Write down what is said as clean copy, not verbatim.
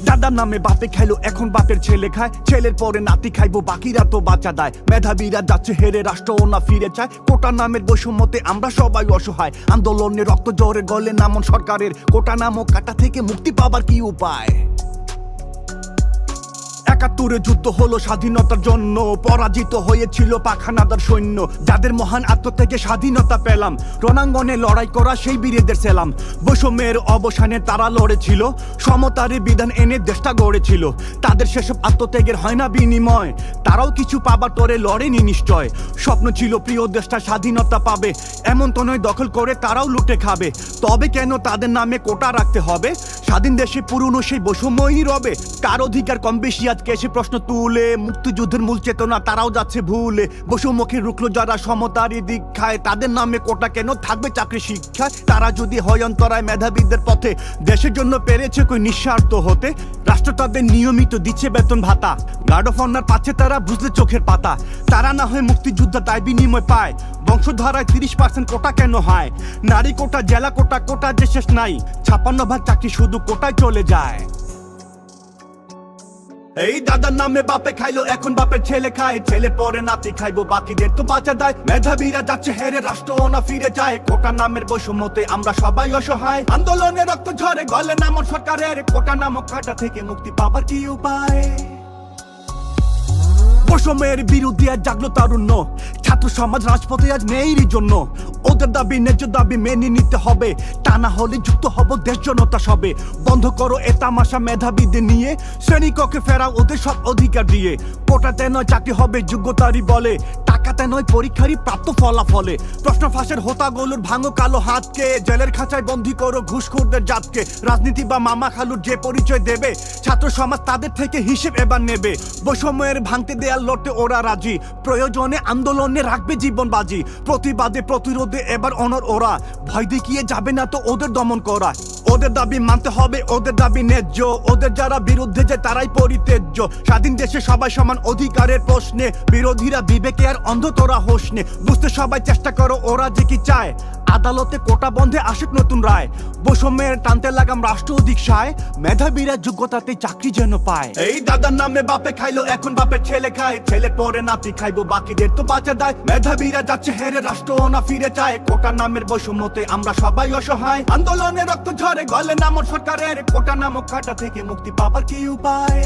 দাদার নামে বাপে খাইলো, এখন বাপের ছেলে খায়, ছেলের পরে নাতি খাইবো, বাকিরা তো বাঁচা দেয়। মেধাবীরা যাচ্ছে হেরে, রাষ্ট্র না ফিরে চায়। কোটা নামের বৈষম্যতে আমরা সবাই অসহায়, আন্দোলনে রক্ত জোরে গলে নামন সরকারের। কোটা নামক কাটা থেকে মুক্তি পাবার কি উপায়? ৭১ যুদ্ধ হলো স্বাধীনতার জন্য, পরাজিত হয়েছিল পাখানাদার সৈন্য। যাদের মহান আত্মত্যাগে স্বাধীনতা পেলাম, রণাঙ্গনে লড়াই করা সেই বীরেদের সেলাম। বৈষম্যের অবসানে তারা লড়েছিল, সমতার বিধান এনে দেশটা গড়েছিল। তাদের সেসব আত্মত্যাগের হয় না বিনিময়, তারাও কিছু পাবার তরে লড়েনি নিশ্চয়। স্বপ্ন ছিল প্রিয় দেশটা স্বাধীনতা পাবে, এমন তো নয় দখল করে তারাও লুটে খাবে। তবে কেন তাদের নামে কোটা রাখতে হবে? স্বাধীন দেশে পুরনো সেই বৈষম্যই রবে। কার অধিকার কম বেশি আজকে এসে প্রশ্ন তুলে, মুক্তিযুদ্ধের মূল চেতনা তারাও যাচ্ছে ভুলে। বৈষম্যকে রুখলো যারা সমতারই দীক্ষায়, তাদের নামে কোটা কেন থাকবে চাকরি শিক্ষায়? তারা যদি হয় অন্তরায় মেধাবীদের পথে, দেশের জন্য পেরেছে কই নিঃস্বার্থ হতে? রাষ্ট্র তাদের নিয়মিত দিচ্ছে বেতন ভাতা, গার্ড অফ অনার পাচ্ছে তারা বুঝলে চোখের পাতা। তারা না হয় মুক্তিযোদ্ধা তাই বিনিময় পায়, বংশধারায় ৩০% কোটা কেন হয়? নারী কোটা, জেলা কোটা, কোটা যে শেষ নাই, ৫৬ ভাগ চাকরি শুধু কোটায় চলে যায়। এই দাদার নামে বাপে খাইলো, এখন বাপের ছেলে খায়, ছেলে পরে নাতি খাইবো, বাকিদের তো বাঁচা দেয়। মেধাবীরা যাচ্ছে হেরে, রাষ্ট্র না ফিরে যায়। কোটা নামের বৈষম্যতে আমরা সবাই অসহায়, আন্দোলনে রক্ত ঝরে গলে নামন সরকারের। কোটা নামক কাটা থেকে মুক্তি পাবার কি উপায়? বৈষম্যের বিরুদ্ধে আজ জাগলো তারুণ্য, ছাত্র সমাজ রাজপথে আজ নেইরই জন্য। ওদের দাবি ন্যায্য দাবি মেনে নিতে হবে, তা না হলে যুক্ত হব দেশ জনতা সবে। বন্ধ করো এ তামাশা মেধাবীদের নিয়ে, শ্রেণীকক্ষে ফেরাও ওদের সব অধিকার দিয়ে। কোটাতে নয় চাকরি হবে যোগ্যতারই বলে, টাকাতে নয় পরীক্ষারই প্রাপ্ত ফলাফলে। প্রশ্ন ফাঁসের হোতাগুলোর ভাঙো কালো হাতকে, জেলের খাঁচায় বন্দী করো ঘুষখোরদের জাতকে। রাজনীতি বা মামা খালুর যে পরিচয় দেবে, ছাত্র সমাজ তাদের থেকে হিসেব এবার নেবে। বৈষম্যের ভাঙতে দেয়াল লড়তে ওরা রাজি, প্রয়োজনে আন্দোলনে রাখবে জীবন বাজি। প্রতিবাদে প্রতিরোধে এবার অনর ওরা, ভয় দেখিয়ে যাবে না তো ওদের দমন করা। ওদের দাবি মানতে হবে, ওদের দাবি ন্যায্য, ওদের যারা বিরুদ্ধে যায় তারাই পরিত্যাজ্য। স্বাধীন দেশে সবাই সমান অধিকারের প্রশ্নে, বিরোধীরা বিবেকে আর অন্ধ তোরা হোশ নে। বুঝতে সবাই চেষ্টা করো ওরা যে কি চায়, আদালতে কোটা বন্ধে আসুক নতুন রায়। বৈষম্যের টানতে লাগাম রাষ্ট্র দীক্ষায়, মেধাবীরা যোগ্যতাতে চাকরি যেন পায়। এই দাদার নামে বাপে খাইলো, এখন বাপের ছেলে খায়, ছেলে পরে নাতি খাইবো, বাকিদের তো বাঁচা দেয়। মেধাবীরা যাচ্ছে হেরে, রাষ্ট্র না ফিরে চায়। কোটা নামের বৈষম্যতে আমরা সবাই অসহায়, আন্দোলনে রক্ত ঝরে গলে নামক সরকারের। কোটা নামক কাটা থেকে মুক্তি পাবার কি উপায়?